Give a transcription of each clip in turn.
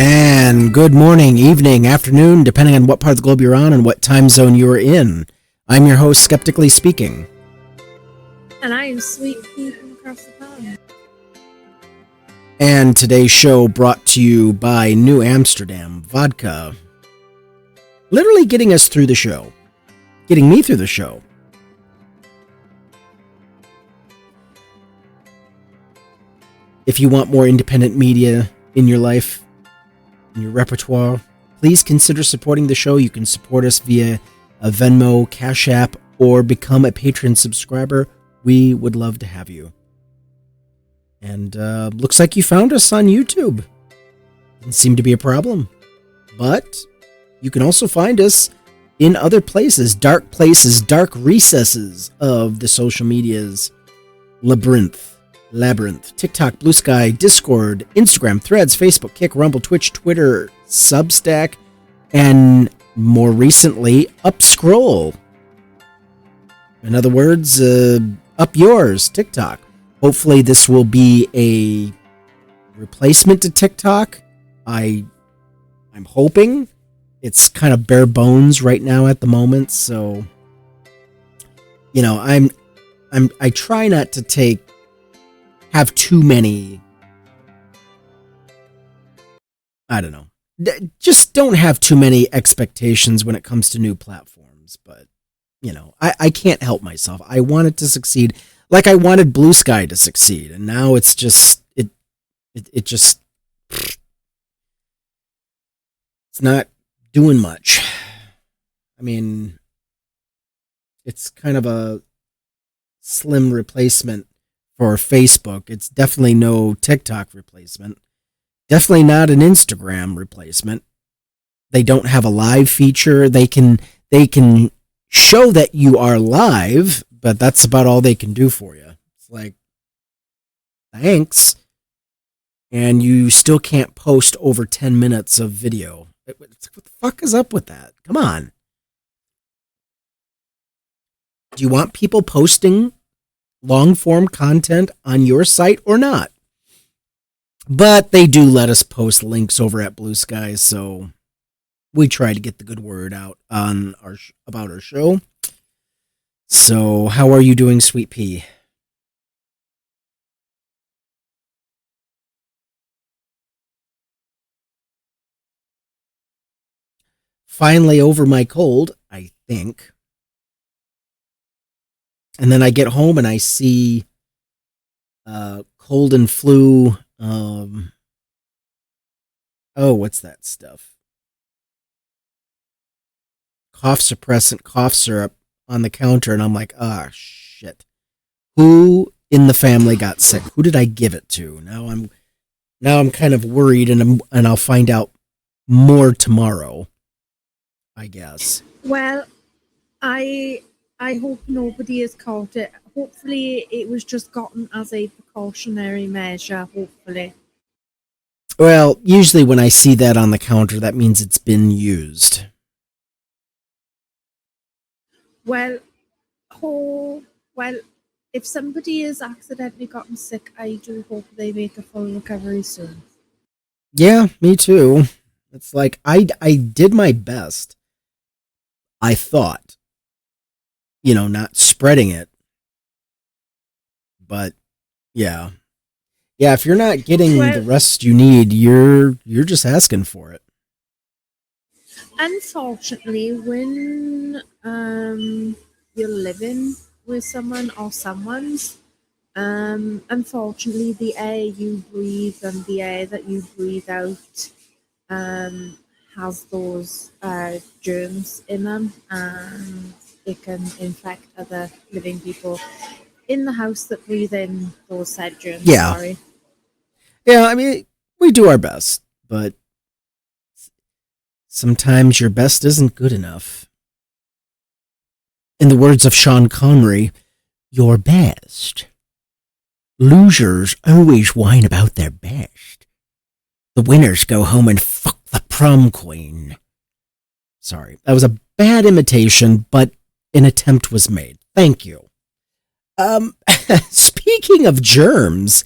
And good morning, evening, afternoon, depending on what part of the globe you're on and what time zone you're in. I'm your host, Skeptically Speaking. And I am Sweet Pea from across the pond. And today's show brought to you by New Amsterdam Vodka. Literally getting us through the show. Getting me through the show. If you want more independent media in your life, in your repertoire, please consider supporting the show. You can support us via a Venmo, Cash App, or become a Patreon subscriber. We would love to have you. And looks like you found us on YouTube. Didn't seem to be a problem. But you can also find us in other places, dark recesses of the social medias. Labyrinth, TikTok, Blue Sky, Discord, Instagram, Threads, Facebook, Kick, Rumble, Twitch, Twitter, Substack, and more recently, Upscroll. In other words, up yours, TikTok. Hopefully this will be a replacement to TikTok. I'm hoping. It's kind of bare bones right now at the moment, so you know, I try not to have too many, I don't know. Just don't have too many expectations when it comes to new platforms. But, you know, I can't help myself. I want it to succeed like I wanted Blue Sky to succeed. And now it's just, it just, it's not doing much. I mean, it's kind of a slim replacement for Facebook. It's definitely no TikTok replacement. Definitely not an Instagram replacement. They don't have a live feature. They can show that you are live, but that's about all they can do for you. It's like, thanks. And you still can't post over 10 minutes of video. What the fuck is up with that? Come on. Do you want people posting long-form content on your site or not? But they do let us post links over at Blue Sky, so we try to get the good word out on about our show. So, how are you doing, Sweet Pea? Finally over my cold, I think. And then I get home and I see cold and flu. What's that stuff? Cough suppressant, cough syrup on the counter. And I'm like, shit. Who in the family got sick? Who did I give it to? Now I'm kind of worried, and I'll find out more tomorrow, I guess. Well, I hope nobody has caught it. Hopefully it was just gotten as a precautionary measure, hopefully. Well, usually when I see that on the counter, that means it's been used. Well, if somebody has accidentally gotten sick, I do hope they make a full recovery soon. Yeah, me too. It's like, I did my best. I thought, you know, not spreading it. But yeah, if you're not getting the rest you need, you're just asking for it. Unfortunately, when you're living with someone or someone's, unfortunately, the air you breathe and the air that you breathe out has those germs in them, and it can infect other living people in the house that breathe in those said germs. Yeah. Sorry. Yeah, I mean, we do our best, but sometimes your best isn't good enough. In the words of Sean Connery, your best. Losers always whine about their best. The winners go home and fuck the prom queen. Sorry, that was a bad imitation, but an attempt was made. Thank you. Speaking of germs,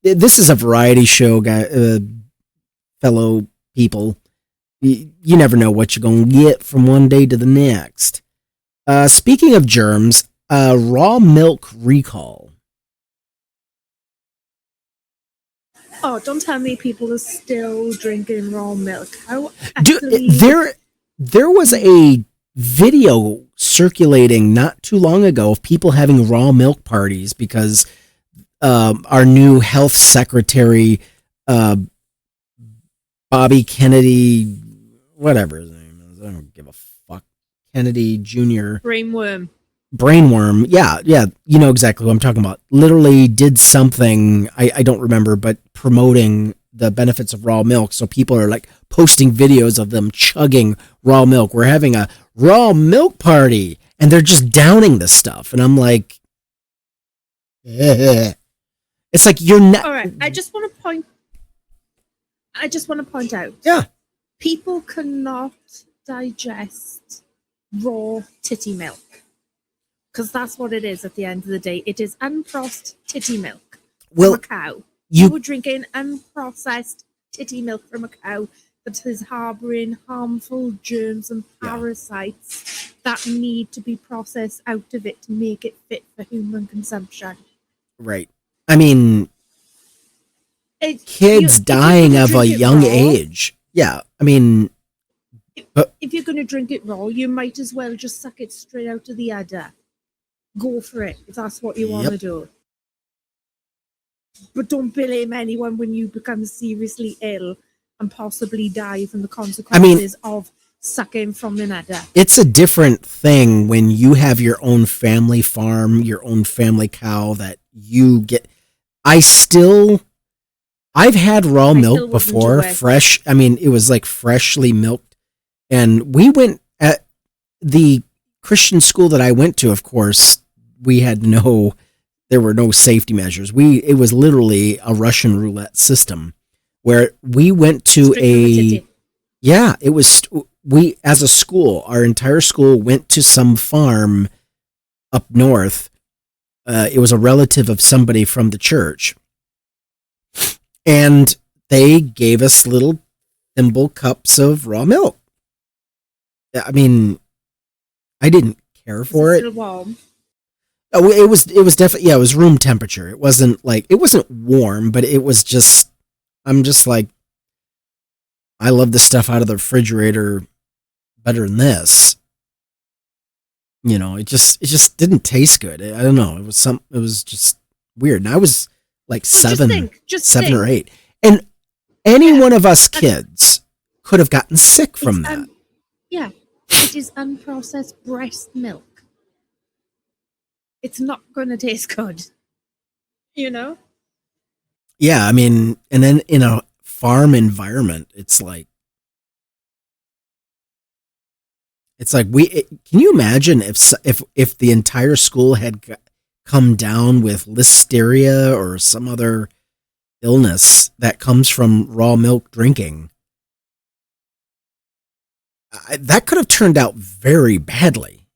this is a variety show, guy, fellow people. You never know what you're going to get from one day to the next. Speaking of germs, raw milk recall. Oh, don't tell me people are still drinking raw milk. How There was a video circulating not too long ago of people having raw milk parties because our new health secretary, Bobby Kennedy, whatever his name is, I don't give a fuck, Kennedy Jr. Brainworm. Yeah, you know exactly what I'm talking about. Literally did something, I don't remember, but promoting the benefits of raw milk. So people are like posting videos of them chugging raw milk. We're having a raw milk party, and they're just downing this stuff. And I'm like, it's like you're not. All right, I just want to point out. Yeah. People cannot digest raw titty milk. Because that's what it is at the end of the day. It is unprocessed titty milk from a cow. You are drinking unprocessed titty milk from a cow that is harboring harmful germs and parasites that need to be processed out of it to make it fit for human consumption. Right. I mean, kids dying of a young age. Yeah. I mean, if you're going to drink it raw, you might as well just suck it straight out of the udder. Go for it if that's what you want to do. But don't blame anyone when you become seriously ill and possibly die from the consequences of sucking from an udder. It's a different thing when you have your own family farm, your own family cow that you get. I've had raw milk before, fresh. I mean, it was like freshly milked. And we went at the Christian school that I went to, of course, there were no safety measures. It was literally a Russian roulette system where we went to we as a school, our entire school went to some farm up north. It was a relative of somebody from the church. And they gave us little thimble cups of raw milk. I mean, I didn't care for it. Still warm? Oh, it was definitely, it was room temperature. It wasn't warm, but it was just, I'm just like, I love the stuff out of the refrigerator better than this. You know, it just didn't taste good. I don't know. It was just weird. And I was like seven or 8. And any one of us kids could have gotten sick from that. It is unprocessed breast milk. It's not going to taste good, you know? Yeah, I mean, and then in a farm environment, it's like can you imagine if the entire school had come down with listeria or some other illness that comes from raw milk drinking? That could have turned out very badly.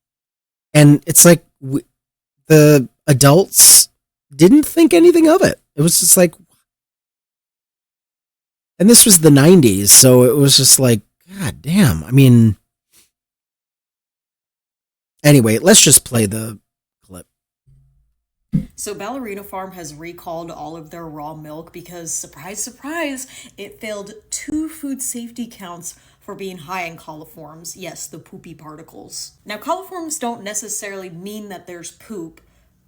And it's like the adults didn't think anything of it. It was just like, and this was the 90s, so it was just like, God damn. I mean, anyway, let's just play the clip. So Ballerina Farm has recalled all of their raw milk because, surprise, surprise, it failed 2 food safety counts for being high in coliforms. Yes, the poopy particles. Now, coliforms don't necessarily mean that there's poop,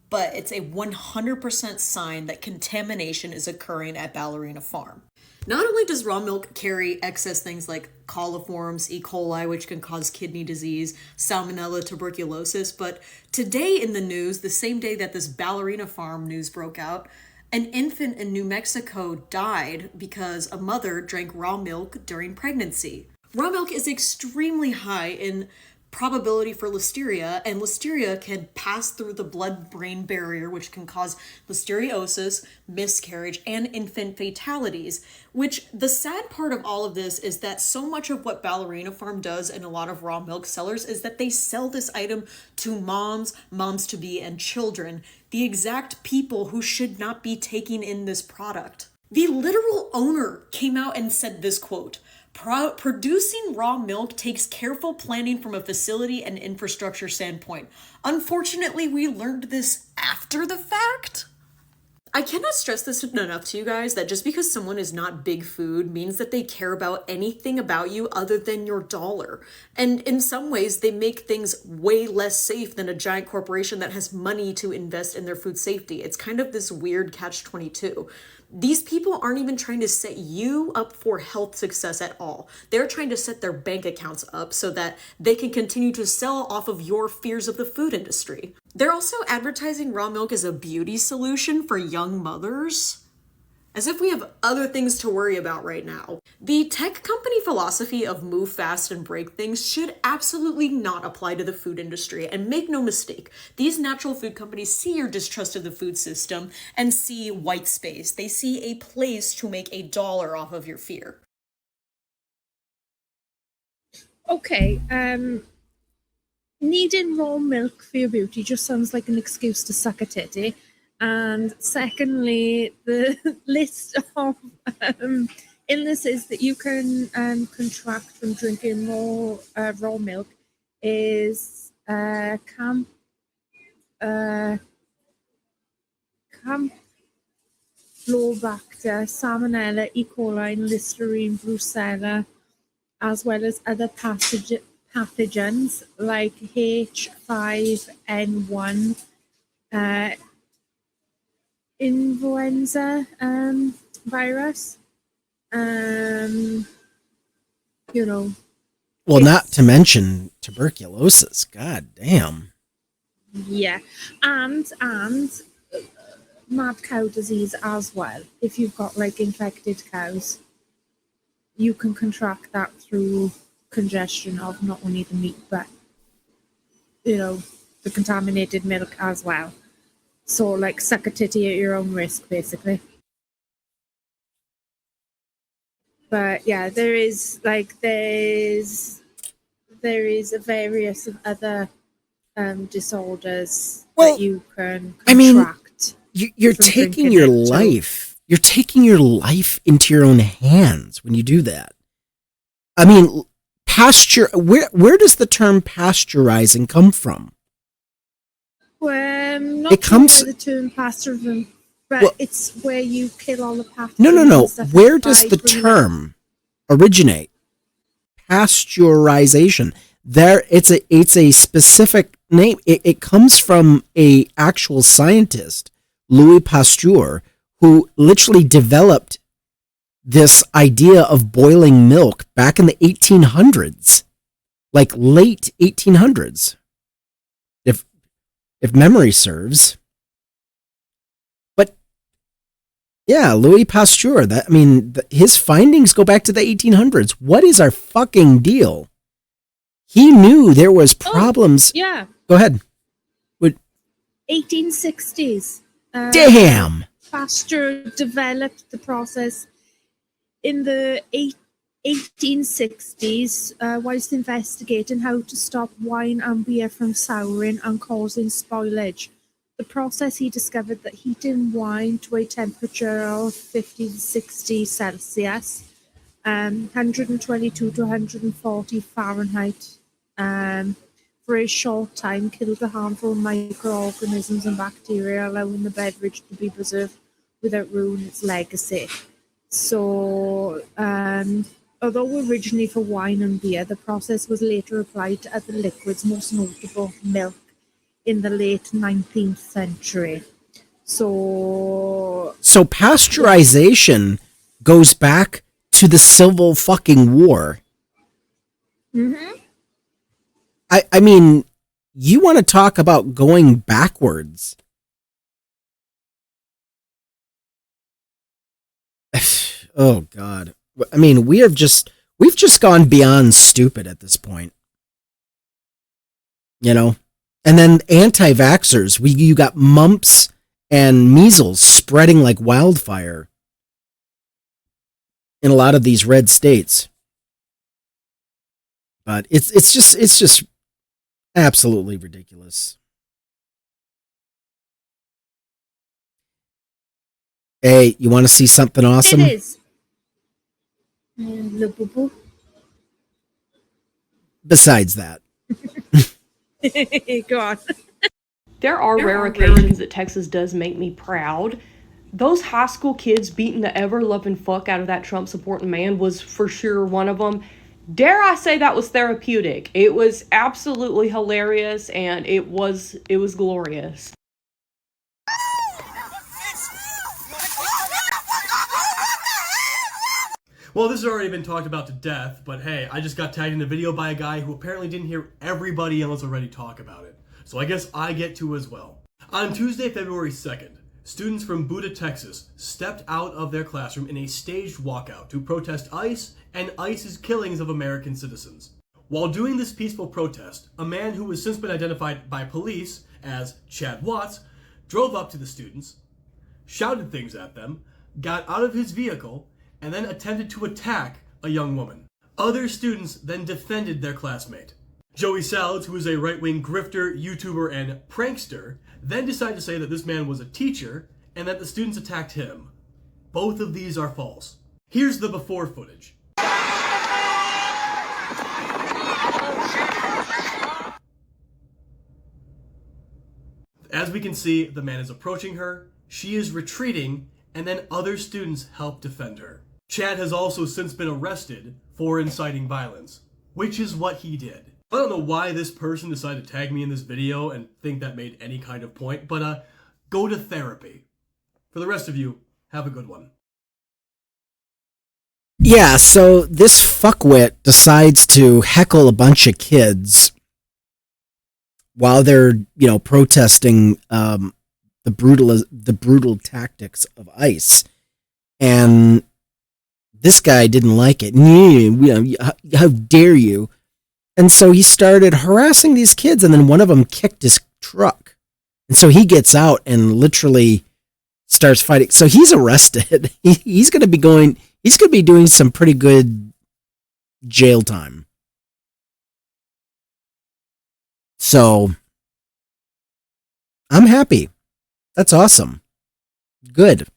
but it's a 100% sign that contamination is occurring at Ballerina Farm. Not only does raw milk carry excess things like coliforms, E. coli, which can cause kidney disease, salmonella, tuberculosis, but today in the news, the same day that this Ballerina Farm news broke out, an infant in New Mexico died because a mother drank raw milk during pregnancy. Raw milk is extremely high in probability for listeria, and listeria can pass through the blood-brain barrier, which can cause listeriosis, miscarriage, and infant fatalities. Which, the sad part of all of this is that so much of what Ballerina Farm does and a lot of raw milk sellers is that they sell this item to moms, moms-to-be, and children, the exact people who should not be taking in this product. The literal owner came out and said this quote, "Producing raw milk takes careful planning from a facility and infrastructure standpoint. Unfortunately, we learned this after the fact." I cannot stress this enough to you guys that just because someone is not big food means that they care about anything about you other than your dollar. And in some ways, they make things way less safe than a giant corporation that has money to invest in their food safety. It's kind of this weird catch-22. These people aren't even trying to set you up for health success at all. They're trying to set their bank accounts up so that they can continue to sell off of your fears of the food industry. They're also advertising raw milk as a beauty solution for young mothers, as if we have other things to worry about right now. The tech company philosophy of move fast and break things should absolutely not apply to the food industry. And make no mistake, these natural food companies see your distrust of the food system and see white space. They see a place to make $1 off of your fear. Okay, needing raw milk for your beauty just sounds like an excuse to suck a titty. And secondly, the list of illnesses that you can contract from drinking raw milk is Campylobacter, Salmonella, E. coli, Listerine, Brucella, as well as other pathogens like H5N1, influenza virus. Well, not to mention tuberculosis. God damn. Yeah, and mad cow disease as well. If you've got like infected cows, you can contract that through congestion of not only the meat but the contaminated milk as well. So like suck a titty at your own risk, basically. But yeah, there is a various of other disorders that you can contract. You're taking your life. You're taking your life into your own hands when you do that. I mean, where does the term pasteurizing come from? Not it comes the term pasteurizing, but it's where you kill all the pathogens. No. Where does the term originate? Pasteurization. It's a specific name. It comes from a actual scientist, Louis Pasteur, who literally developed this idea of boiling milk back in the 1800s, like late 1800s. If memory serves. But yeah, Louis Pasteur, his findings go back to the 1800s. What is our fucking deal? He knew there was problems. Yeah. Go ahead. 1860s. Damn. Pasteur developed the process in the 1860s, whilst investigating how to stop wine and beer from souring and causing spoilage. The process, he discovered that heating wine to a temperature of 50 to 60 Celsius, 122 to 140 Fahrenheit, for a short time killed a handful of microorganisms and bacteria, allowing the beverage to be preserved without ruining its legacy. So, although originally for wine and beer, the process was later applied to other liquids, most notable milk, in the late 19th century. So pasteurization goes back to the Civil fucking War. Mm-hmm. I mean, you want to talk about going backwards. Oh God. I mean, we've just gone beyond stupid at this point. you know. And then anti-vaxxers, you got mumps and measles spreading like wildfire in a lot of these red states. But it's just absolutely ridiculous. Hey, you want to see something awesome? It is. Le boo-boo. Besides that. Go on. There are rare occasions that Texas does make me proud. Those high school kids beating the ever-loving fuck out of that Trump-supporting man was for sure one of them. Dare I say that was therapeutic. It was absolutely hilarious, and it was glorious. Well, this has already been talked about to death, but hey, I just got tagged in a video by a guy who apparently didn't hear everybody else already talk about it. So I guess I get to as well. On Tuesday, February 2nd, students from Buda, Texas stepped out of their classroom in a staged walkout to protest ICE and ICE's killings of American citizens. While doing this peaceful protest, a man who has since been identified by police as Chad Watts drove up to the students, shouted things at them, got out of his vehicle, and then attempted to attack a young woman. Other students then defended their classmate. Joey Salads, who is a right-wing grifter, YouTuber, and prankster, then decided to say that this man was a teacher and that the students attacked him. Both of these are false. Here's the before footage. As we can see, the man is approaching her, she is retreating, and then other students help defend her. Chad has also since been arrested for inciting violence, which is what he did. I don't know why this person decided to tag me in this video and think that made any kind of point, but go to therapy. For the rest of you, have a good one. Yeah, so this fuckwit decides to heckle a bunch of kids while they're, protesting the brutal tactics of ICE. And this guy didn't like it. How dare you? And so he started harassing these kids, and then one of them kicked his truck. And so he gets out and literally starts fighting. So he's arrested. He's going to be doing some pretty good jail time. So I'm happy. That's awesome. Good.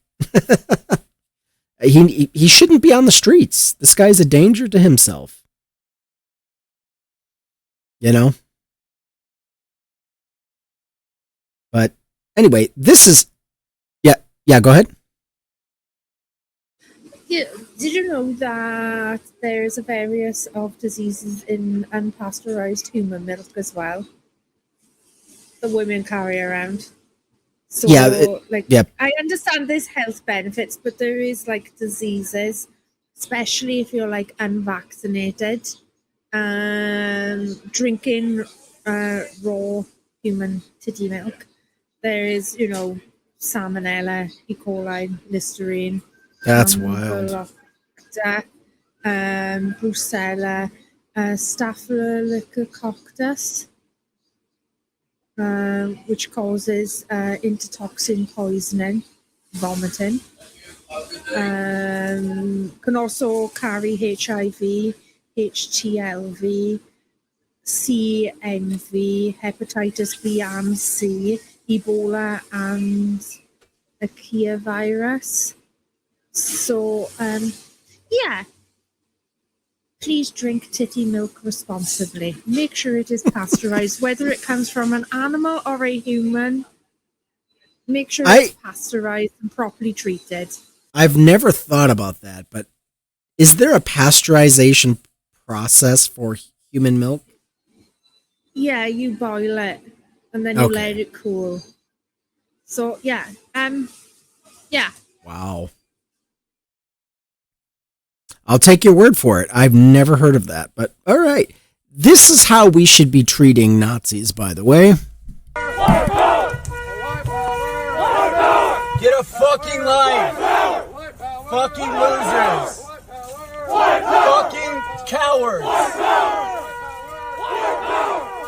He shouldn't be on the streets. This guy's a danger to himself. But anyway, this is yeah, go ahead. Yeah, did you know that there's a various of diseases in unpasteurized human milk as well that women carry around? So, I understand there's health benefits, but there is diseases, especially if you're unvaccinated, drinking raw human titty milk. There is, salmonella, E. coli, Listerine. That's wild. Brucella, Staphylococcus, which causes intertoxin poisoning, vomiting. Can also carry HIV, HTLV, CNV, hepatitis B and C, Ebola, and the Kia virus. So, please drink titty milk responsibly. Make sure it is pasteurized, whether it comes from an animal or a human. Make sure it's pasteurized and properly treated. I've never thought about that, but is there a pasteurization process for human milk? Yeah, you boil it and then you let it cool. So, yeah. Wow. I'll take your word for it. I've never heard of that, but all right. This is how we should be treating Nazis, by the way. Get a fucking life! Fucking losers! Fucking cowards!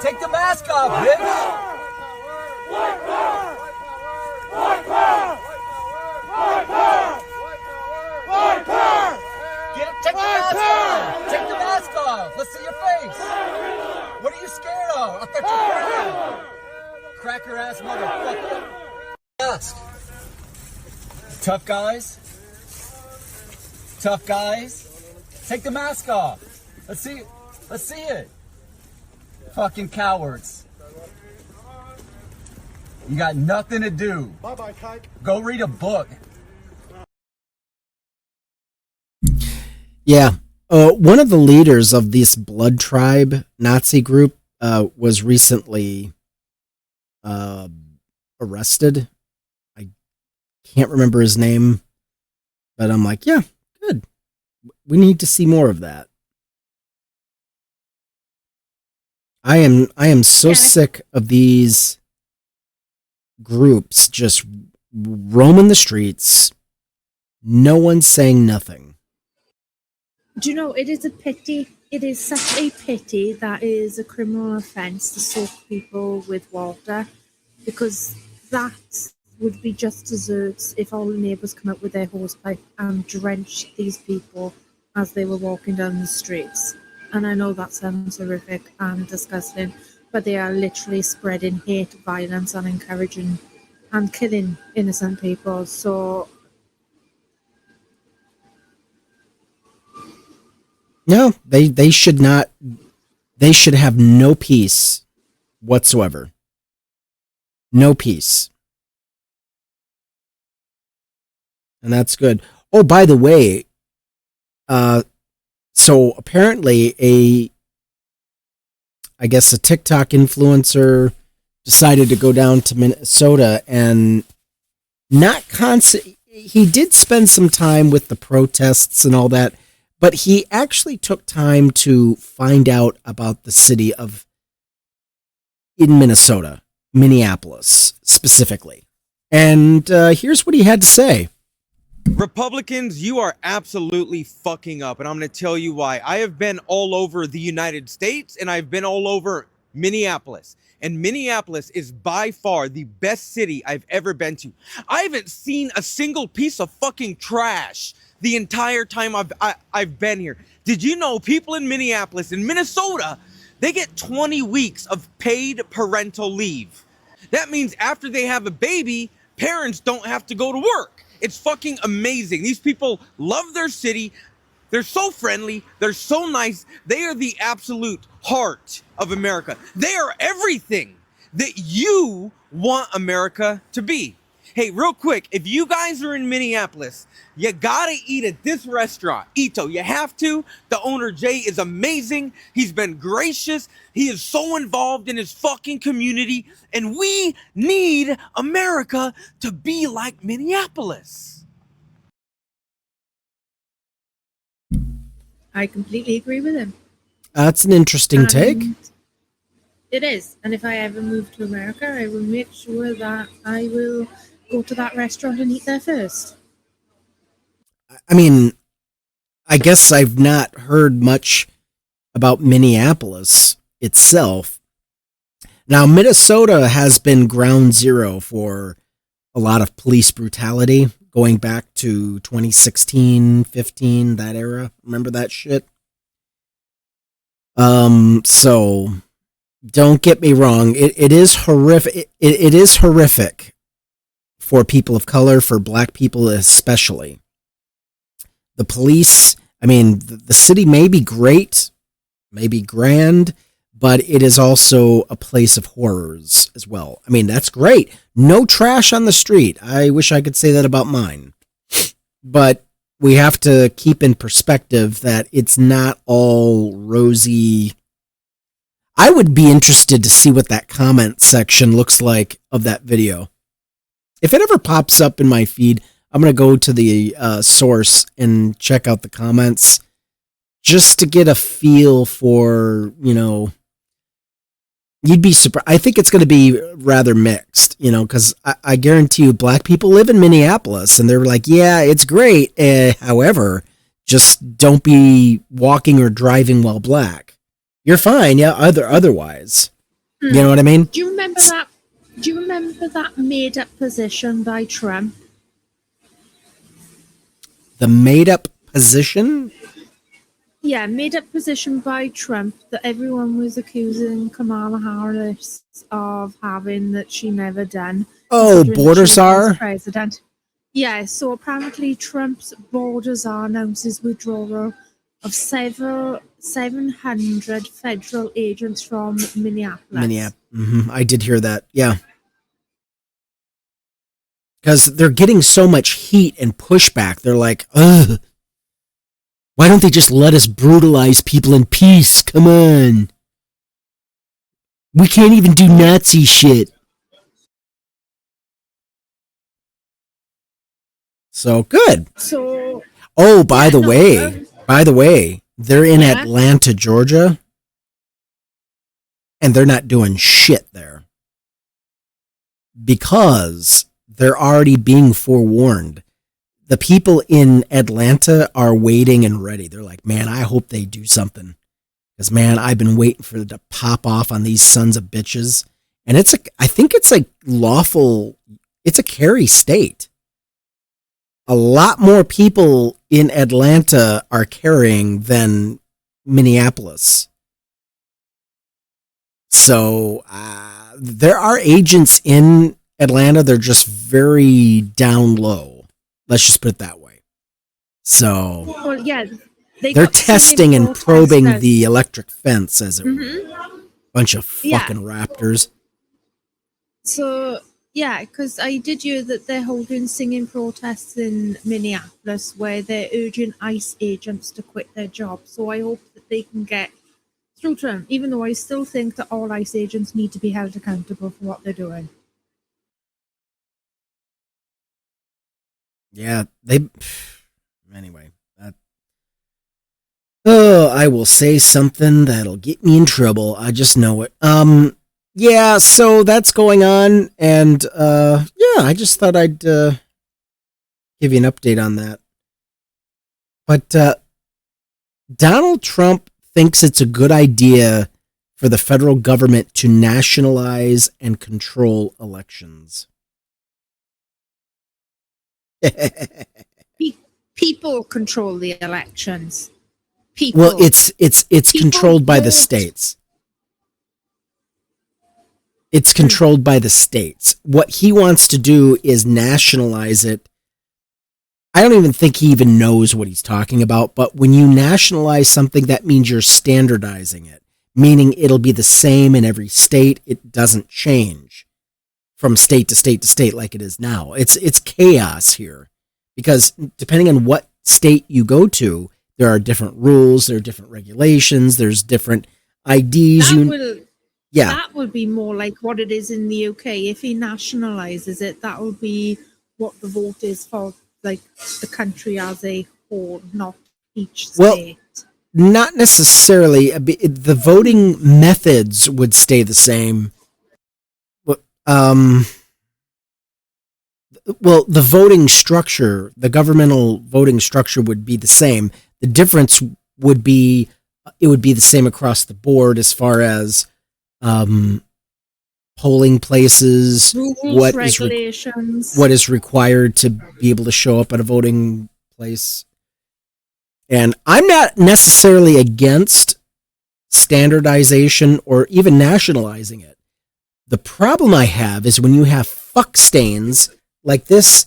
Take the mask off, bitch. Take the mask off. Take the mask off. Let's see your face. What are you scared of? I thought you cracker ass motherfucker. Mask. Tough guys. Tough guys. Take the mask off. Let's see. Let's see it. Fucking cowards. You got nothing to do. Bye-bye, kike. Go read a book. Yeah. One of the leaders of this blood tribe Nazi group was recently arrested. I can't remember his name, but I'm like, yeah, good. We need to see more of that. I am so sick of these groups just roaming the streets. No one's saying nothing. Do you know, it is a pity. It is such a pity that it is a criminal offence to soak people with water, because that would be just desserts if all the neighbours come up with their hosepipe and drench these people as they were walking down the streets. And I know that sounds horrific and disgusting, but they are literally spreading hate, violence, and encouraging and killing innocent people. So no, they should not. They should have no peace whatsoever. No peace. And that's good. Oh, by the way, so apparently I guess a TikTok influencer decided to go down to Minnesota and he did spend some time with the protests and all that, but he actually took time to find out about the city in Minnesota, Minneapolis specifically. And here's what he had to say. Republicans, you are absolutely fucking up, and I'm going to tell you why. I have been all over the United States, and I've been all over Minneapolis. And Minneapolis is by far the best city I've ever been to. I haven't seen a single piece of fucking trash the entire time I've been here. Did you know people in Minneapolis, in Minnesota, they get 20 weeks of paid parental leave? That means after they have a baby, parents don't have to go to work. It's fucking amazing. These people love their city. They're so friendly. They're so nice. They are the absolute heart of America. They are everything that you want America to be. Hey, real quick, if you guys are in Minneapolis, you gotta eat at this restaurant, Ito. You have to. The owner, Jay, is amazing. He's been gracious. He is so involved in his fucking community. And we need America to be like Minneapolis. I completely agree with him. That's an interesting take. It is. And if I ever move to America, I will make sure that I will go to that restaurant and eat there first. I mean, I guess I've not heard much about Minneapolis itself. Now, Minnesota has been ground zero for a lot of police brutality going back to 2016, 15, that era. Remember that shit? So don't get me wrong. It is horrific. It is horrific for people of color, for black people especially. The police, I mean, the city may be great, may be grand, but it is also a place of horrors as well. I mean, that's great. No trash on the street. I wish I could say that about mine. But we have to keep in perspective that it's not all rosy. I would be interested to see what that comment section looks like of that video. If it ever pops up in my feed, I'm going to go to the source and check out the comments just to get a feel for, you'd be surprised. I think it's going to be rather mixed, because I guarantee you black people live in Minneapolis and they're like, yeah, it's great. However, just don't be walking or driving while black. You're fine. Yeah. Otherwise. You know what I mean? Do you remember that? Do you remember that made-up position by Trump? The made-up position? Yeah, made-up position by Trump that everyone was accusing Kamala Harris of having that she never done. Oh, considering border she was czar? president. Yeah, so apparently Trump's border czar announces withdrawal of 700 federal agents from Minneapolis. I did hear that. Yeah. Because they're getting so much heat and pushback. They're like, ugh. Why don't they just let us brutalize people in peace? Come on. We can't even do Nazi shit. So good. So Oh, by the way, they're in Yeah. Atlanta, Georgia, and they're not doing shit there because they're already being forewarned. The people in Atlanta are waiting and ready. They're like, man, I hope they do something. Because, man, I've been waiting for it to pop off on these sons of bitches. And I think it's like lawful, it's a carry state. A lot more people in Atlanta are carrying than Minneapolis. So there are agents in Atlanta. They're just very down low. Let's just put it that way. So well, yeah, they're testing and probing the electric fence, as it were. Bunch of Yeah. fucking raptors. So yeah, because I did hear that they're holding singing protests in Minneapolis where they're urging ICE agents to quit their jobs. So I hope that they can get through to them, even though I still think that all ICE agents need to be held accountable for what they're doing. Yeah, anyway. I will say something that'll get me in trouble. I just know it. Yeah, so that's going on, and yeah, I just thought I'd give you an update on that. But Donald Trump thinks it's a good idea for the federal government to nationalize and control elections. People control the elections. People. Well, it's People controlled by the vote. states. It's controlled by the states. What he wants to do is nationalize it. I don't even think he even knows what he's talking about, but when you nationalize something, that means you're standardizing it, meaning it'll be the same in every state. It doesn't change from state to state to state like it is now. It's chaos here because depending on what state you go to, there are different rules, there are different regulations, there's different IDs. That would be more like what it is in the UK. If he nationalizes it, that will be what the vote is for, like the country as a whole, not each state. Not necessarily. The voting methods would stay the same. Well, the voting structure, the governmental voting structure would be the same. The difference would be, it would be the same across the board as far as polling places, Rules, regulations. what is required to be able to show up at a voting place. And I'm not necessarily against standardization or even nationalizing it. The problem I have is when you have fuck stains like this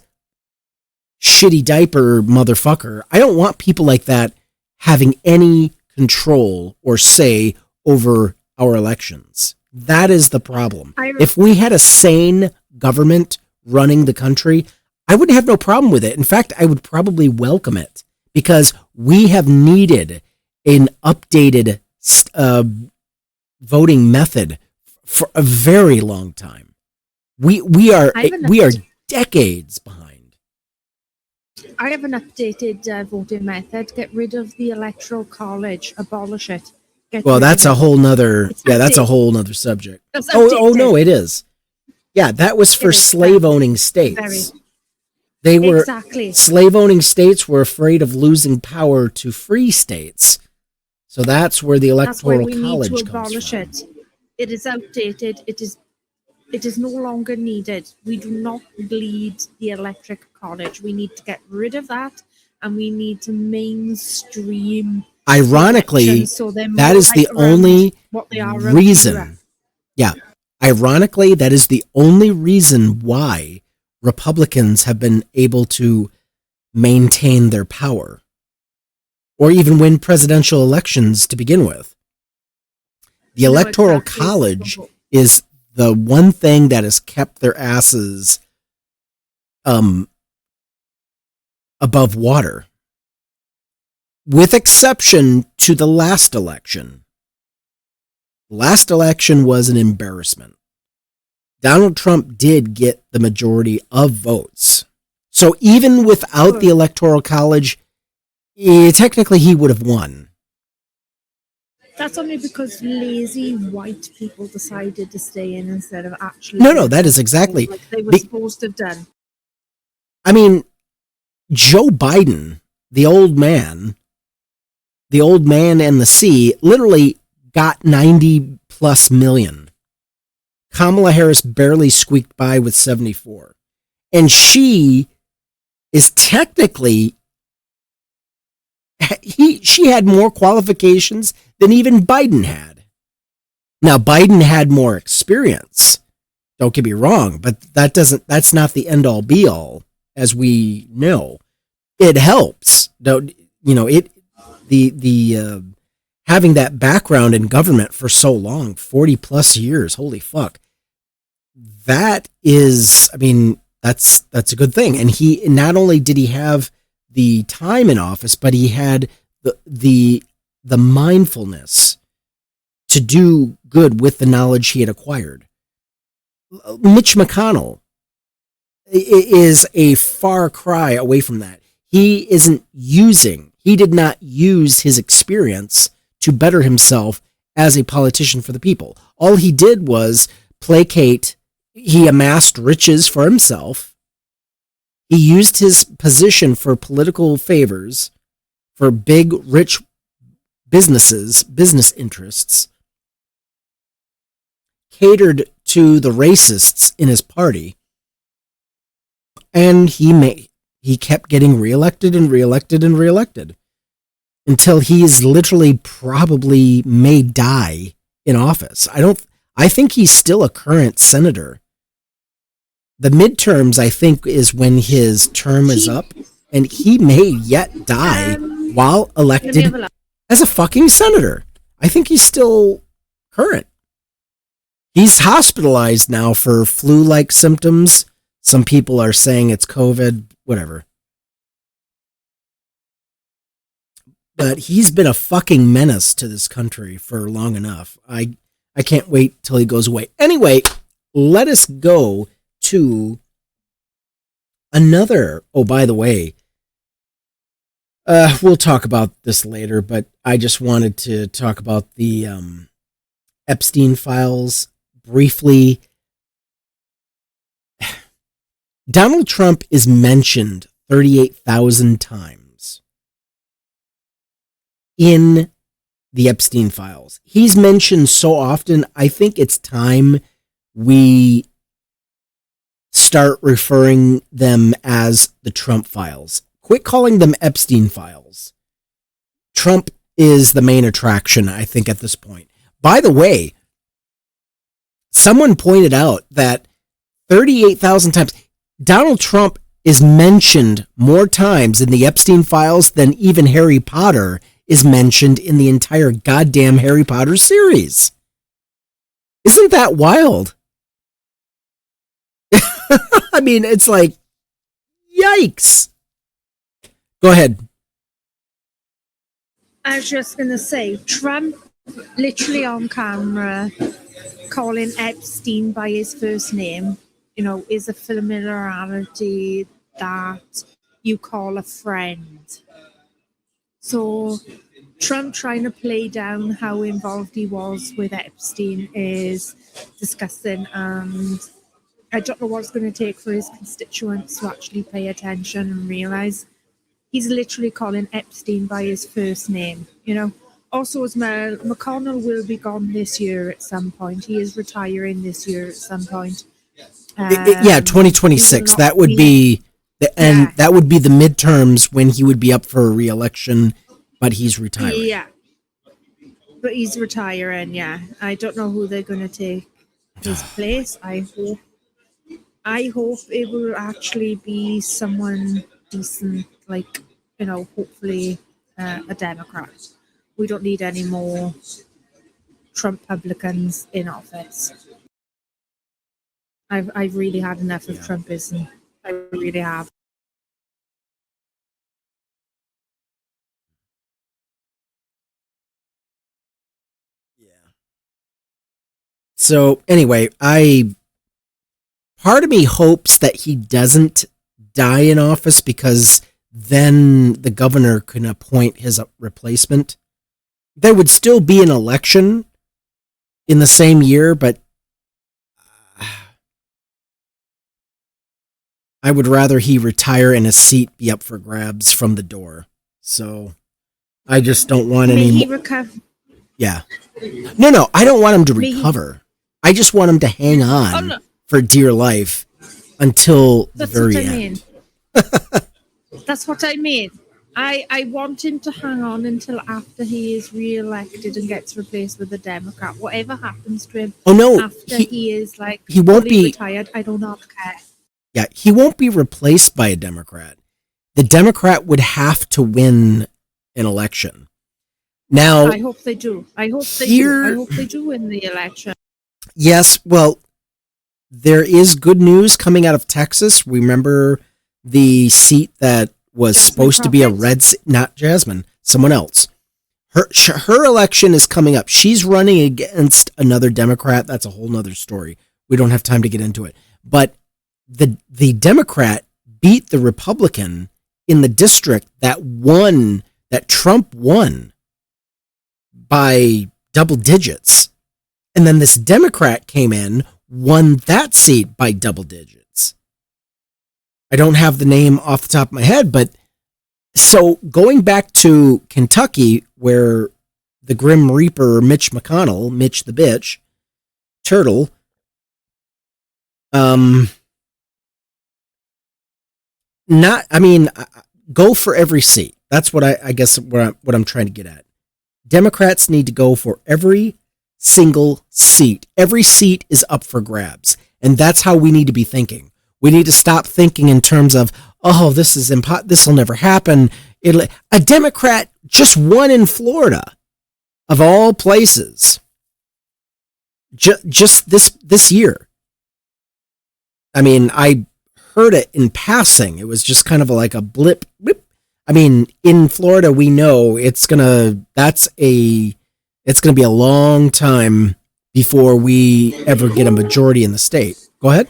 shitty diaper motherfucker. I don't want people like that having any control or say over our elections. That is the problem. If we had a sane government running the country, I wouldn't have no problem with it. In fact, I would probably welcome it because we have needed an updated voting method for a very long time. We are decades behind. I have an updated voting method. Get rid of the electoral college. Abolish it. Well, that's a whole nother. That's a whole nother subject. Oh no, it is. Yeah, that was for slave owning states. They were slave owning states were afraid of losing power to free states, so that's where the electoral college comes from. It is outdated. It is no longer needed. We do not need the electric college. We need to get rid of that, and we need to mainstream. Ironically, So that is the only reason. Yeah. Ironically, that is the only reason why Republicans have been able to maintain their power or even win presidential elections to begin with. The Electoral College is the one thing that has kept their asses above water, with exception to the last election. Last election was an embarrassment. Donald Trump did get the majority of votes. So even without the Electoral College, technically he would have won. That's only because lazy white people decided to stay in instead of actually. No, that is exactly. Like they were supposed to have done. I mean, Joe Biden, the old man and the sea, literally got 90 plus million. Kamala Harris barely squeaked by with 74. And she is technically, she had more qualifications than even Biden had. Now, Biden had more experience. Don't get me wrong, but that's not the end all be all, as we know. It helps. Having that background in government for so long, 40 plus years, holy fuck. That is, I mean, that's a good thing. And he, not only did he have the time in office, but he had the mindfulness to do good with the knowledge he had acquired. Mitch McConnell is a far cry away from that. He did not use his experience to better himself as a politician for the people. All he did was placate. He amassed riches for himself. He used his position for political favors, for big, rich businesses, business interests, catered to the racists in his party, and he kept getting reelected and reelected and reelected until he is literally probably may die in office. I think he's still a current senator. The midterms, I think, is when his term is up, and he may yet die while elected as a fucking senator. I think he's still current. He's hospitalized now for flu-like symptoms. Some people are saying it's COVID, whatever. But he's been a fucking menace to this country for long enough. I can't wait till he goes away. Anyway, let us go to another. Oh, by the way, we'll talk about this later, but I just wanted to talk about the Epstein files briefly. Donald Trump is mentioned 38,000 times in the Epstein files. He's mentioned so often, I think it's time we start referring them as the Trump files. Quit calling them Epstein files. Trump is the main attraction, I think, at this point. By the way, someone pointed out that 38,000 times, Donald Trump is mentioned more times in the Epstein files than even Harry Potter is mentioned in the entire goddamn Harry Potter series. Isn't that wild? I mean, it's like, yikes. Go ahead. I was just going to say, Trump literally on camera calling Epstein by his first name, is a familiarity that you call a friend. So Trump trying to play down how involved he was with Epstein is disgusting, and I don't know what it's going to take for his constituents to actually pay attention and realize he's literally calling Epstein by his first name. Also, as well, McConnell will be gone this year at some point. He is retiring this year at some point. Yeah, He will 2026. not That would be the end. Yeah. That would be the midterms when he would be up for a re-election, but he's retiring. Yeah. But he's retiring, yeah. I don't know who they're going to take his place. I hope it will actually be someone decent, like, hopefully a Democrat. We don't need any more Trump Republicans in office. I've really had enough of Trumpism. I really have. So anyway, part of me hopes that he doesn't die in office, because then the governor can appoint his replacement. There would still be an election in the same year, but I would rather he retire and his seat be up for grabs from the door. So I just don't want any. He recover. Yeah. No, I don't want him to recover. I just want him to hang on for dear life until the very end. That's what I mean. I want him to hang on until after he is re-elected and gets replaced with a Democrat. Whatever happens to him after he is he won't be retired, I do not care. Yeah, he won't be replaced by a Democrat. The Democrat would have to win an election. Now, I hope they do. I hope they do win the election. Yes, well, there is good news coming out of Texas. Remember the seat that was supposed to be a red seat? Not Jasmine, someone else. Her election is coming up. She's running against another Democrat. That's a whole nother story. We don't have time to get into it. But the Democrat beat the Republican in the district that Trump won by double digits. And then this Democrat came in, won that seat by double digits. I don't have the name off the top of my head, but so going back to Kentucky, where the Grim Reaper, Mitch McConnell, Mitch the bitch, turtle, go for every seat. That's what I guess what I'm trying to get at. Democrats need to go for every single seat. Every seat is up for grabs. And that's how we need to be thinking. We need to stop thinking in terms of, oh, this will never happen. A Democrat just won in Florida, of all places, just this year. I mean, I heard it in passing. It was just kind of like a blip. Whip. I mean, in Florida, we know it's gonna be a long time before we ever get a majority in the state. Go ahead.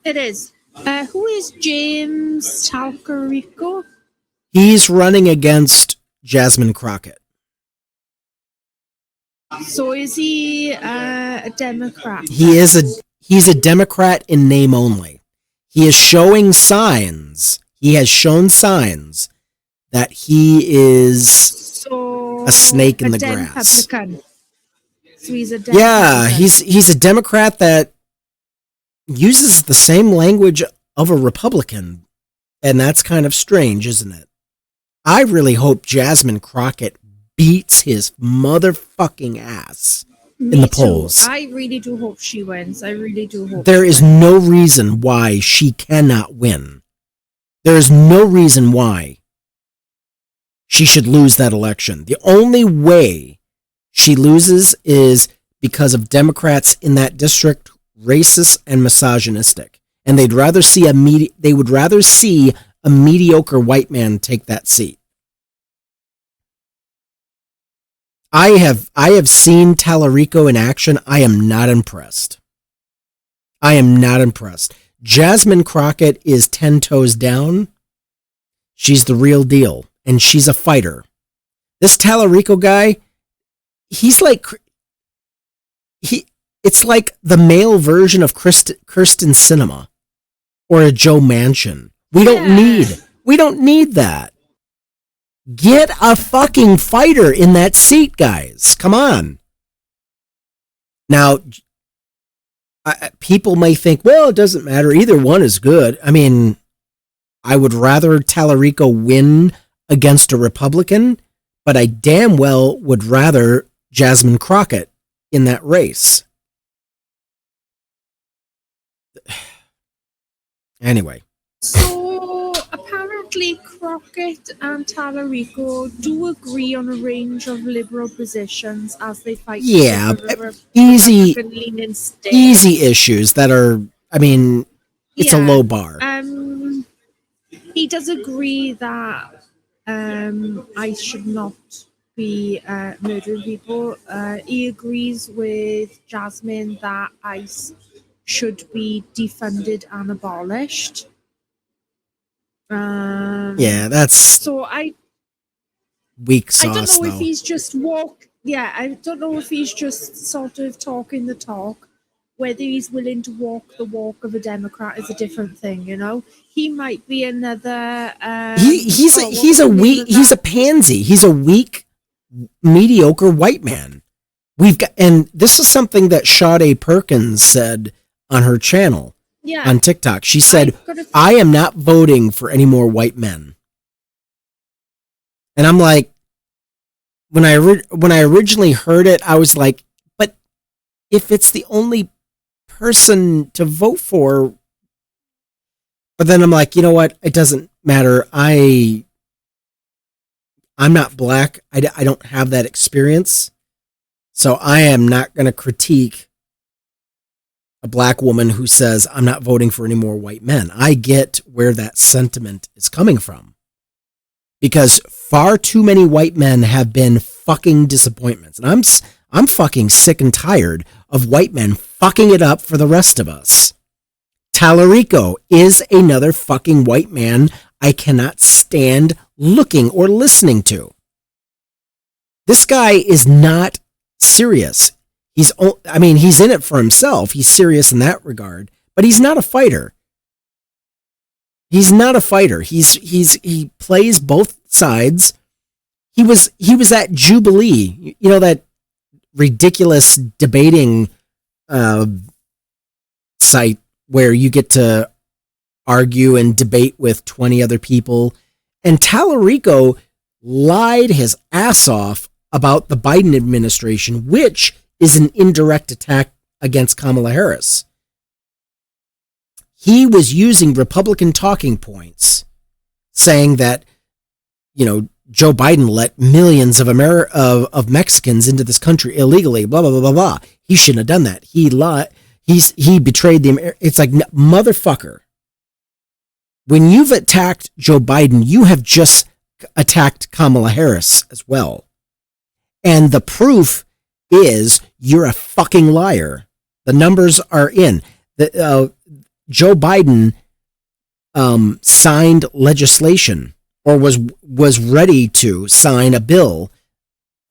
It is. Who is James Talcarico? He's running against Jasmine Crockett. So is he a Democrat? He's a Democrat in name only. He is showing signs. He has shown signs that he is a snake in the grass. Republican. So he's a Democrat. Yeah, he's a Democrat that uses the same language of a Republican, and that's kind of strange, isn't it? I really hope Jasmine Crockett beats his motherfucking ass in the polls. I really do hope she wins. I really do hope. There is no reason why she cannot win. There is no reason why she should lose that election. The only way she loses is because of Democrats in that district racist and misogynistic, and they'd rather see a mediocre white man take that seat. I have seen Talarico in action. I am not impressed. Jasmine Crockett is 10 toes down. She's the real deal, and she's a fighter. This Talarico guy, it's like the male version of Kirsten Sinema or a Joe Manchin. We don't need that. Get a fucking fighter in that seat, guys. Come on. Now, people may think, well, it doesn't matter. Either one is good. I mean, I would rather Tallarico win against a Republican, but I damn well would rather Jasmine Crockett in that race. Anyway. So apparently Crockett and Tallarico do agree on a range of liberal positions as they fight. Yeah, for easy issues that are, I mean, it's a low bar. He does agree that I should not be murdering people. He agrees with Jasmine that ICE should be defunded and abolished. Yeah, that's so weak sauce. I don't know though. if he's just I don't know if he's just sort of talking the talk. Whether he's willing to walk the walk of a Democrat is a different thing, you know. He might be another. He's a pansy. He's a weak, mediocre white man. And this is something that Sade Perkins said on her channel on TikTok. She said, "I am not voting for any more white men." And I'm like, when I originally heard it, I was like, but if it's the only person to vote for, but then I'm like, you know what? It doesn't matter. I'm not black. I don't have that experience. So I am not going to critique a black woman who says I'm not voting for any more white men. I get where that sentiment is coming from. Because far too many white men have been fucking disappointments. And I'm fucking sick and tired of white men fucking it up for the rest of us. Tallarico is another fucking white man I cannot stand looking or listening to. This guy is not serious. He's in it for himself. He's serious in that regard, but he's not a fighter. He's not a fighter. He plays both sides. He was at Jubilee, you know, that ridiculous debating site where you get to argue and debate with 20 other people. And Tallarico lied his ass off about the Biden administration, which is an indirect attack against Kamala Harris. He was using Republican talking points, saying that, you know, Joe Biden let millions of Mexicans into this country illegally, blah, blah, blah, blah, blah. He shouldn't have done that. He lied. He betrayed the It's like, motherfucker. When you've attacked Joe Biden, you have just attacked Kamala Harris as well. And the proof is you're a fucking liar. The numbers are in. Joe Biden signed legislation, or was ready to sign a bill.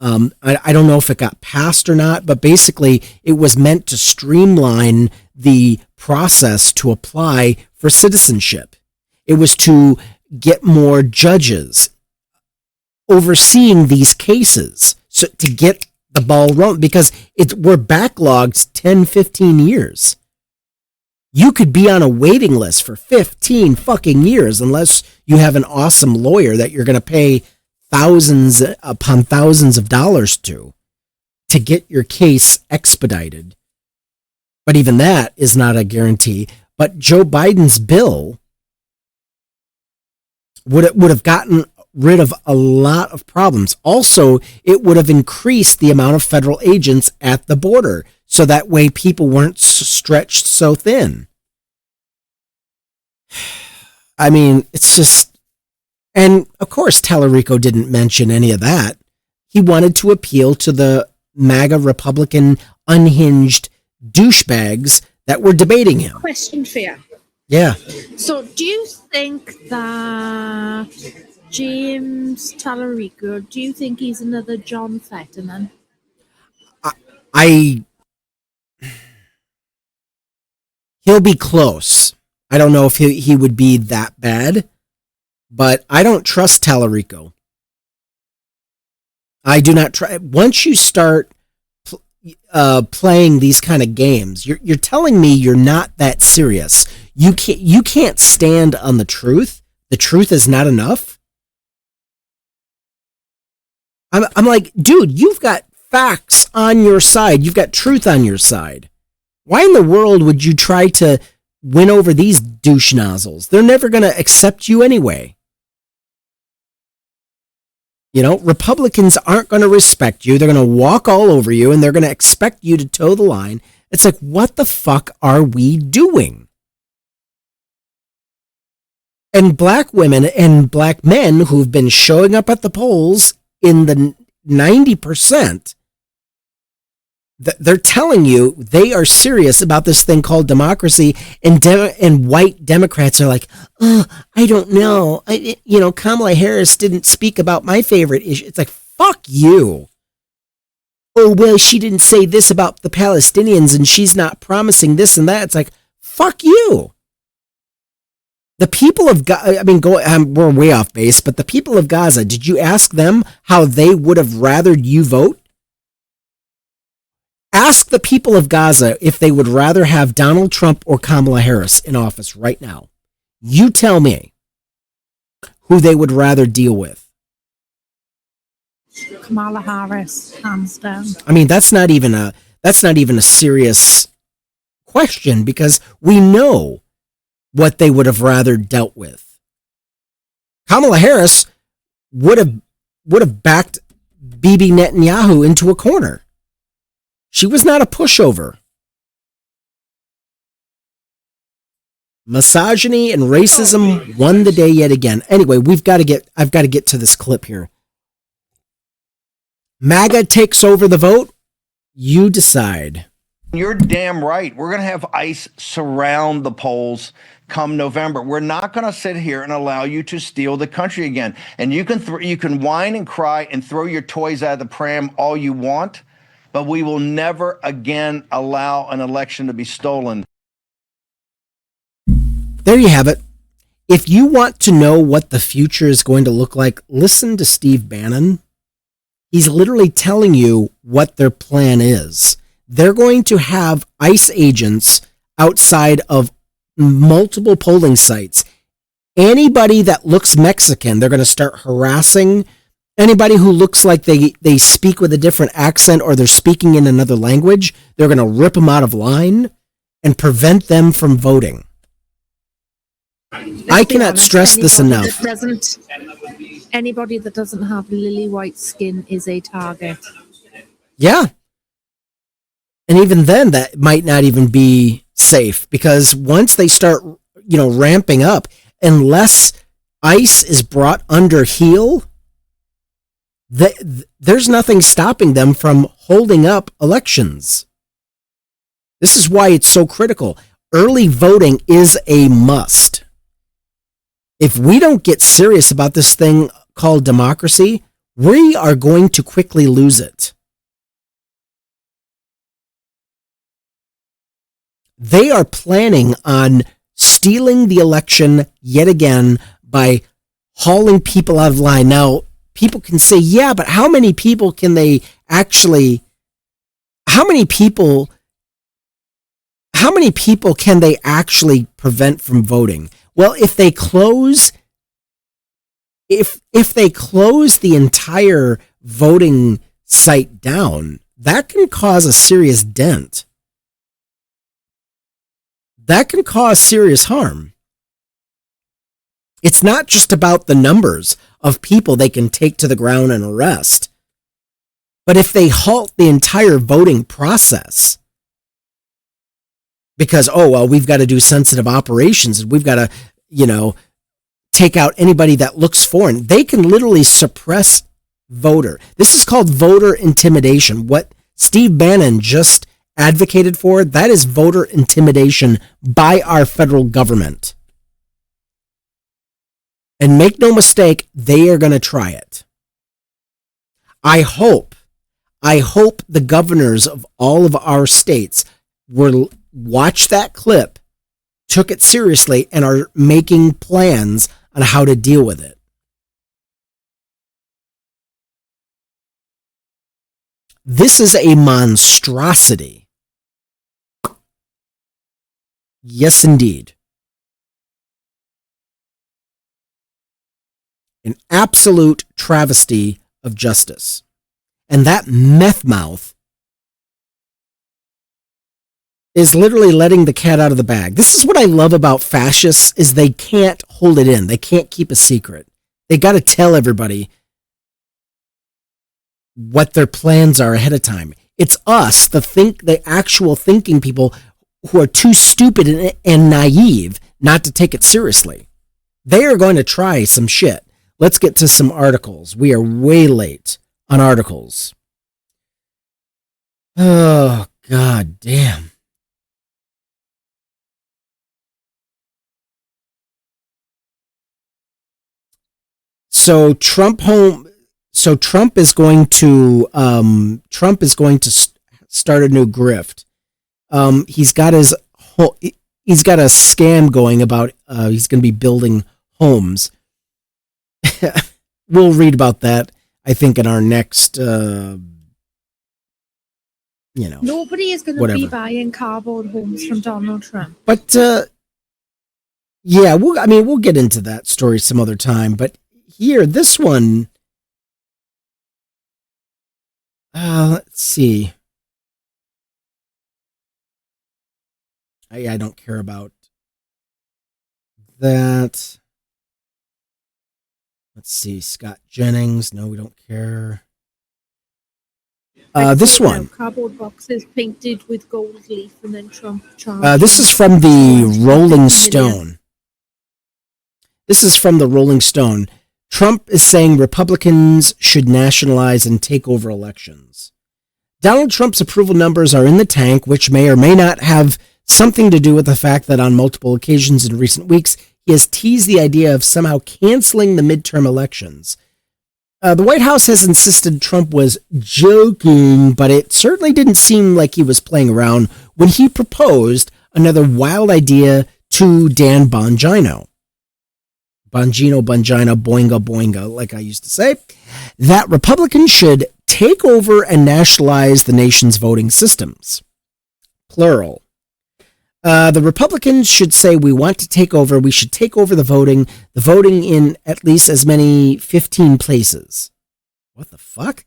I don't know if it got passed or not, but basically it was meant to streamline the process to apply for citizenship. It was to get more judges overseeing these cases, so to get the ball rolling, because we're backlogged 10, 15 years. You could be on a waiting list for 15 fucking years unless you have an awesome lawyer that you're going to pay thousands upon thousands of dollars to get your case expedited. But even that is not a guarantee. But Joe Biden's bill would have gotten rid of a lot of problems. Also, it would have increased the amount of federal agents at the border, so that way people weren't stretched so thin. I mean, it's just... And, of course, Tallarico didn't mention any of that. He wanted to appeal to the MAGA Republican unhinged douchebags that were debating him. Question for you. Yeah. So, do you think that James Tallarico, do you think he's another John Fetterman? He'll be close. I don't know if he would be that bad, but I don't trust Tallarico. I do not try. Once you start playing these kind of games, you're telling me you're not that serious. You can't stand on the truth. The truth is not enough. I'm like, dude, you've got facts on your side. You've got truth on your side. Why in the world would you try to win over these douche nozzles? They're never going to accept you anyway. You know, Republicans aren't going to respect you. They're going to walk all over you, and they're going to expect you to toe the line. It's like, what the fuck are we doing? And black women and black men who've been showing up at the polls in the 90%, they're telling you they are serious about this thing called democracy, and white Democrats are like, oh, I don't know. Kamala Harris didn't speak about my favorite issue. It's like, fuck you. Oh, well, she didn't say this about the Palestinians, and she's not promising this and that. It's like, fuck you. The people of Gaza, we're way off base, but the people of Gaza, did you ask them how they would have rathered you vote? Ask the people of Gaza if they would rather have Donald Trump or Kamala Harris in office right now. You tell me who they would rather deal with. Kamala Harris, hands down. I mean, that's not even a serious question, because we know what they would have rather dealt with. Kamala Harris would have backed Bibi Netanyahu into a corner. She was not a pushover. Misogyny and racism won the day yet again. Anyway, I've got to get to this clip here. MAGA takes over the vote. You decide. You're damn right. We're going to have ICE surround the polls come November. We're not going to sit here and allow you to steal the country again. And you can whine and cry and throw your toys out of the pram all you want, but we will never again allow an election to be stolen. There you have it. If you want to know what the future is going to look like, listen to Steve Bannon. He's literally telling you what their plan is. They're going to have ICE agents outside of multiple polling sites. Anybody that looks Mexican, they're going to start harassing. Anybody who looks like they speak with a different accent or they're speaking in another language, they're going to rip them out of line and prevent them from voting. I cannot stress this enough. Anybody that doesn't have lily white skin is a target. Yeah. And even then, that might not even be safe, because once they start, ramping up, unless ICE is brought under heel, there's nothing stopping them from holding up elections. This is why it's so critical. Early voting is a must. If we don't get serious about this thing called democracy, we are going to quickly lose it. They are planning on stealing the election yet again by hauling people out of line. Now, people can say, yeah, but how many people can they actually prevent from voting? Well, if they close the entire voting site down, that can cause a serious dent. That can cause serious harm. It's not just about the numbers of people they can take to the ground and arrest, but if they halt the entire voting process, because, we've got to do sensitive operations and we've got to, take out anybody that looks foreign, they can literally suppress voter. This is called voter intimidation. What Steve Bannon just advocated for, that is voter intimidation by our federal government. And make no mistake, they are going to try it. I hope the governors of all of our states watched that clip, took it seriously, and are making plans on how to deal with it. This is a monstrosity. Yes, indeed. An absolute travesty of justice. And that meth mouth is literally letting the cat out of the bag. This is what I love about fascists, is they can't hold it in. They can't keep a secret. They got to tell everybody what their plans are ahead of time. It's us, the actual thinking people, who are too stupid and naive not to take it seriously. They are going to try some shit. Let's get to some articles. We are way late on articles. Oh, god damn. So Trump is going to start a new grift. He's got a scam going about he's going to be building homes. We'll read about that, I think, in our next nobody is going to be buying cardboard homes from Donald Trump. But yeah, we'll get into that story some other time. But here, this one, let's see. I don't care about that. Let's see, Scott Jennings. No, we don't care. This one. Cardboard boxes painted with gold leaf, and then Trump charged. This is from the Rolling Stone. This is from the Rolling Stone. Trump is saying Republicans should nationalize and take over elections. Donald Trump's approval numbers are in the tank, which may or may not have something to do with the fact that on multiple occasions in recent weeks, he has teased the idea of somehow canceling the midterm elections. The White House has insisted Trump was joking, but it certainly didn't seem like he was playing around when he proposed another wild idea to Dan Bongino. Bongino, boinga, boinga, like I used to say, that Republicans should take over and nationalize the nation's voting systems. Plural. The Republicans should say we want to take over. We should take over the voting in at least as many 15 places. What the fuck?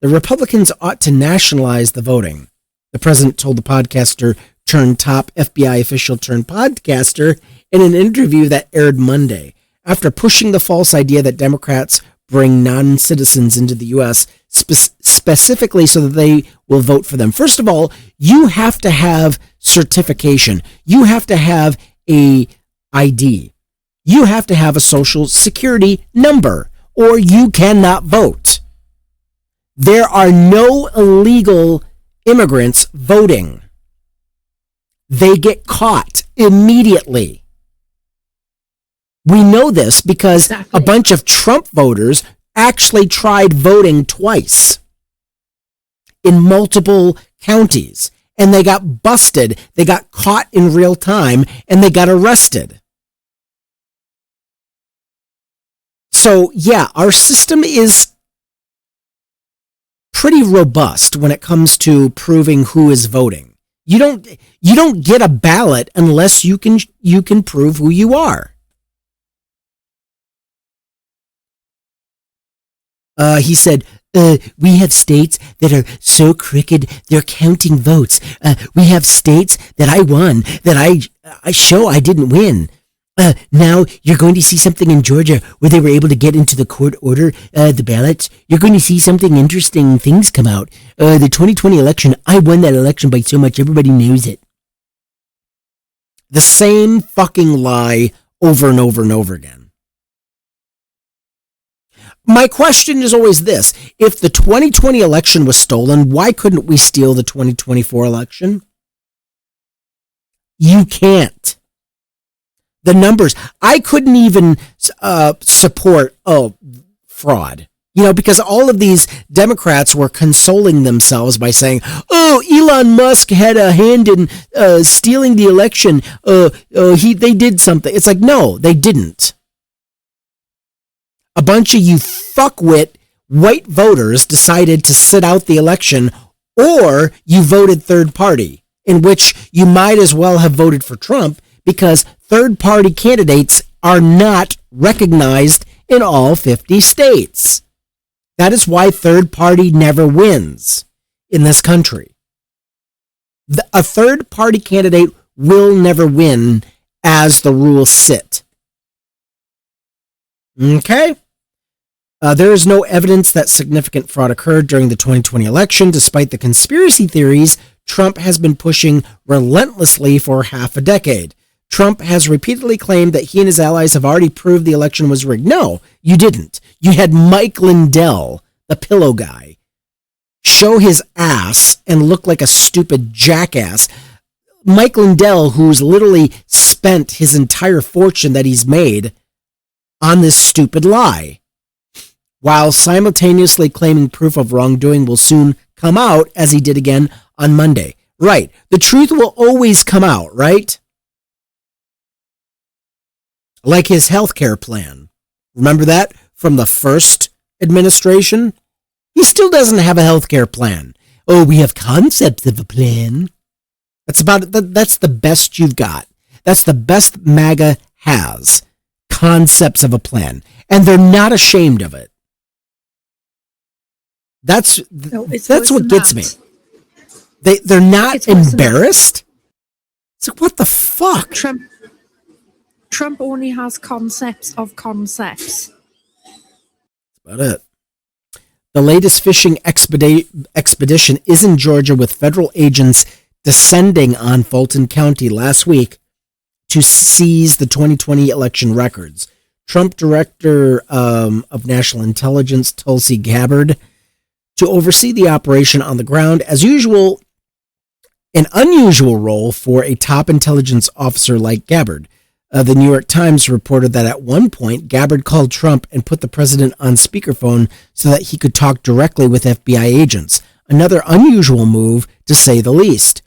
The Republicans ought to nationalize the voting. The president told the podcaster turned top FBI official turned podcaster in an interview that aired Monday, after pushing the false idea that Democrats bring non-citizens into the U.S. Specifically so that they will vote for them. First of all, you have to have certification. You have to have a ID. You have to have a social security number, or you cannot vote. There are no illegal immigrants voting. They get caught immediately. We know this because a bunch of Trump voters actually tried voting twice in multiple counties, and they got busted. They got caught in real time, and they got arrested. So, yeah, our system is pretty robust when it comes to proving who is voting. You don't get a ballot unless you can prove who you are. He said, we have states that are so crooked, they're counting votes. We have states that I won, that I show I didn't win. Now you're going to see something in Georgia where they were able to get into the court order, the ballots. You're going to see something interesting things come out. The 2020 election, I won that election by so much, everybody knows it. The same fucking lie over and over and over again. My question is always this. If the 2020 election was stolen, why couldn't we steal the 2024 election? You can't. The numbers, I couldn't even support fraud. Because all of these Democrats were consoling themselves by saying, oh, Elon Musk had a hand in stealing the election. They did something. It's like, no, they didn't. A bunch of you fuckwit white voters decided to sit out the election, or you voted third party, in which you might as well have voted for Trump because third party candidates are not recognized in all 50 states. That is why third party never wins in this country. A third party candidate will never win as the rules sit. Okay? There is no evidence that significant fraud occurred during the 2020 election, despite the conspiracy theories Trump has been pushing relentlessly for half a decade. Trump has repeatedly claimed that he and his allies have already proved the election was rigged. No, you didn't. You had Mike Lindell, the pillow guy, show his ass and look like a stupid jackass. Mike Lindell, who's literally spent his entire fortune that he's made on this stupid lie, while simultaneously claiming proof of wrongdoing will soon come out, as he did again on Monday. Right. The truth will always come out, right? Like his healthcare plan. Remember that from the first administration? He still doesn't have a healthcare plan. Oh, we have concepts of a plan. That's the best you've got. That's the best MAGA has. Concepts of a plan. And they're not ashamed of it. That's what gets me. They're not embarrassed. It's like, what the fuck? Trump only has concepts of concepts. That's about it. The latest fishing expedition is in Georgia, with federal agents descending on Fulton County last week to seize the 2020 election records. Trump Director of National Intelligence Tulsi Gabbard to oversee the operation on the ground. As usual, an unusual role for a top intelligence officer like Gabbard. The New York Times reported that at one point, Gabbard called Trump and put the president on speakerphone so that he could talk directly with FBI agents. Another unusual move, to say the least.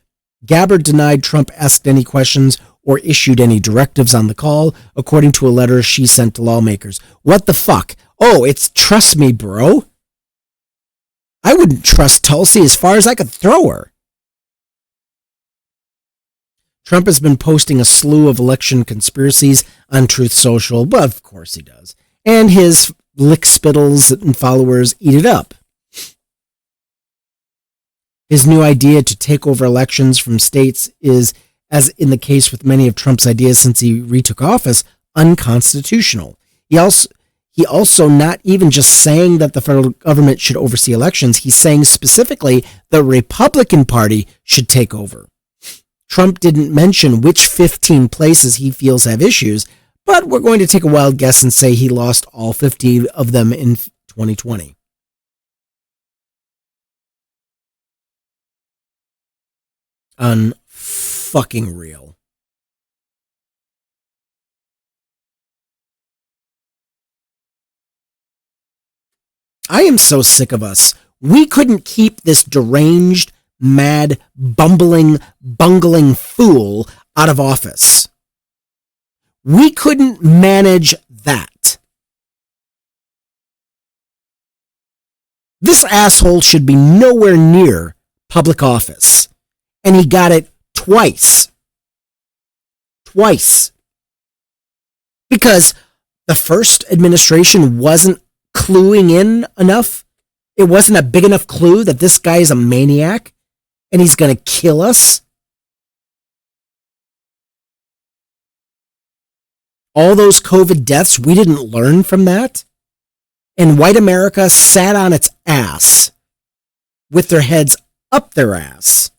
Gabbard denied Trump asked any questions or issued any directives on the call, according to a letter she sent to lawmakers. What the fuck? Oh, it's trust me, bro. I wouldn't trust Tulsi as far as I could throw her. Trump has been posting a slew of election conspiracies on Truth Social, but of course he does. And his lickspittles and followers eat it up. His new idea to take over elections from states is, as in the case with many of Trump's ideas since he retook office, unconstitutional. He also not even just saying that the federal government should oversee elections, he's saying specifically the Republican Party should take over. Trump didn't mention which 15 places he feels have issues, but we're going to take a wild guess and say he lost all 50 of them in 2020. Unfucking real. I am so sick of us. We couldn't keep this deranged, mad, bungling fool out of office. We couldn't manage that. This asshole should be nowhere near public office. And he got it twice. Twice. Because the first administration wasn't cluing in enough. It wasn't a big enough clue that this guy is a maniac and he's going to kill us. All those COVID deaths, we didn't learn from that. And white America sat on its ass with their heads up their ass.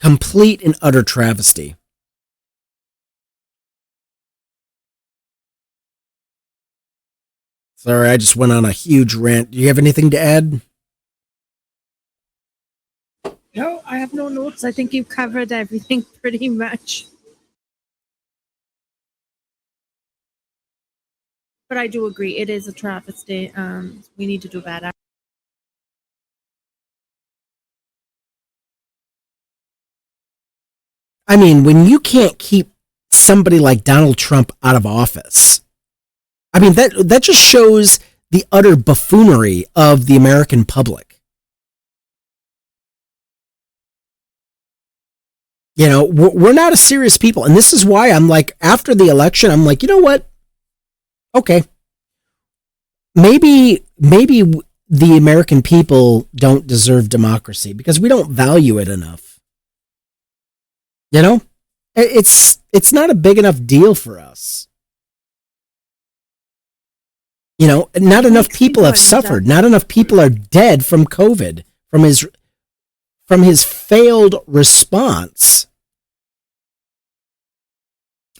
Complete and utter travesty. Sorry, I just went on a huge rant. Do you have anything to add? No, I have no notes. I think you've covered everything pretty much. But I do agree, it is a travesty. We need to do better. I mean, when you can't keep somebody like Donald Trump out of office. I mean, that just shows the utter buffoonery of the American public. You know, we're not a serious people. And this is why I'm like, after the election, I'm like, you know what? Okay. Maybe the American people don't deserve democracy because we don't value it enough. You know, it's not a big enough deal for us. You know, not enough people have suffered. Not enough people are dead from COVID, from his failed response.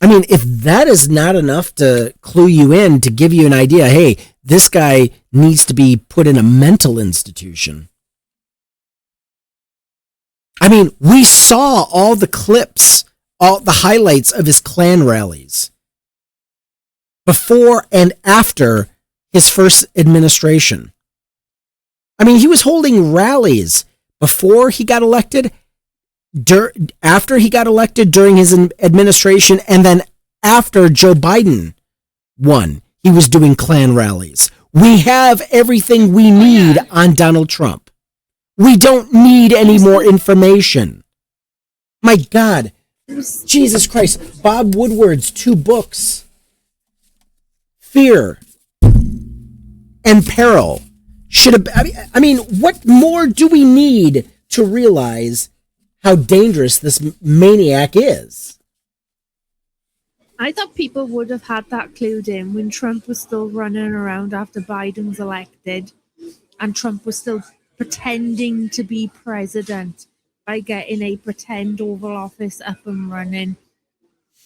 I mean, if that is not enough to clue you in, to give you an idea, hey, this guy needs to be put in a mental institution. I mean, we saw all the clips, all the highlights of his Klan rallies before and after his first administration. I mean, he was holding rallies before he got elected, after he got elected, during his administration, and then after Joe Biden won, he was doing Klan rallies. We have everything we need on Donald Trump. We don't need any more information. My God, Jesus Christ, Bob Woodward's 2 books, Fear and Peril, should have. I mean, what more do we need to realize how dangerous this maniac is? I thought people would have had that clued in when Trump was still running around after Biden was elected, and Trump was still pretending to be president by getting a pretend Oval Office up and running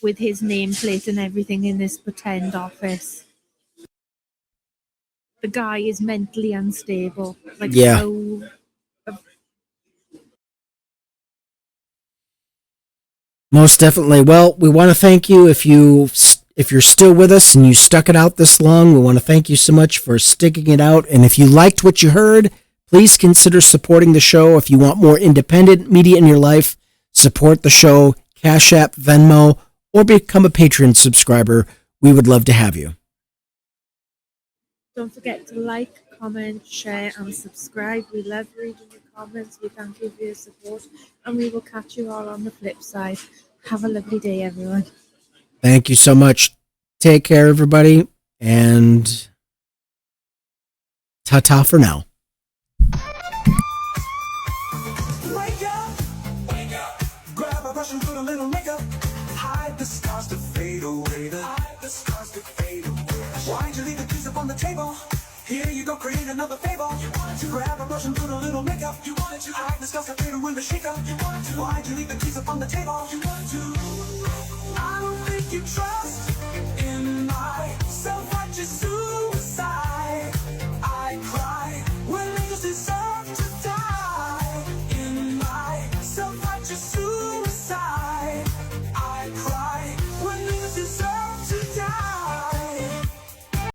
with his nameplate and everything in this pretend office. The guy is mentally unstable. Like, Yeah. Most definitely. Well, we want to thank you if you're still with us and you stuck it out this long. We want to thank you so much for sticking it out. And if you liked what you heard, please consider supporting the show. If you want more independent media in your life, support the show, Cash App, Venmo, or become a Patreon subscriber. We would love to have you. Don't forget to like, comment, share, and subscribe. We love reading your comments. We thank you for your support, and we will catch you all on the flip side. Have a lovely day, everyone. Thank you so much. Take care, everybody, and ta-ta for now. Wake up, grab a brush and put a little makeup. Hide the scars to fade away. Why'd you leave the keys up on the table? Here you go, create another fable. You wanted to grab a brush and put a little makeup. You wanted to hide the scars that fade away the shake up. You wanted to. Why'd you leave the keys up on the table? You wanted to. I don't think you trust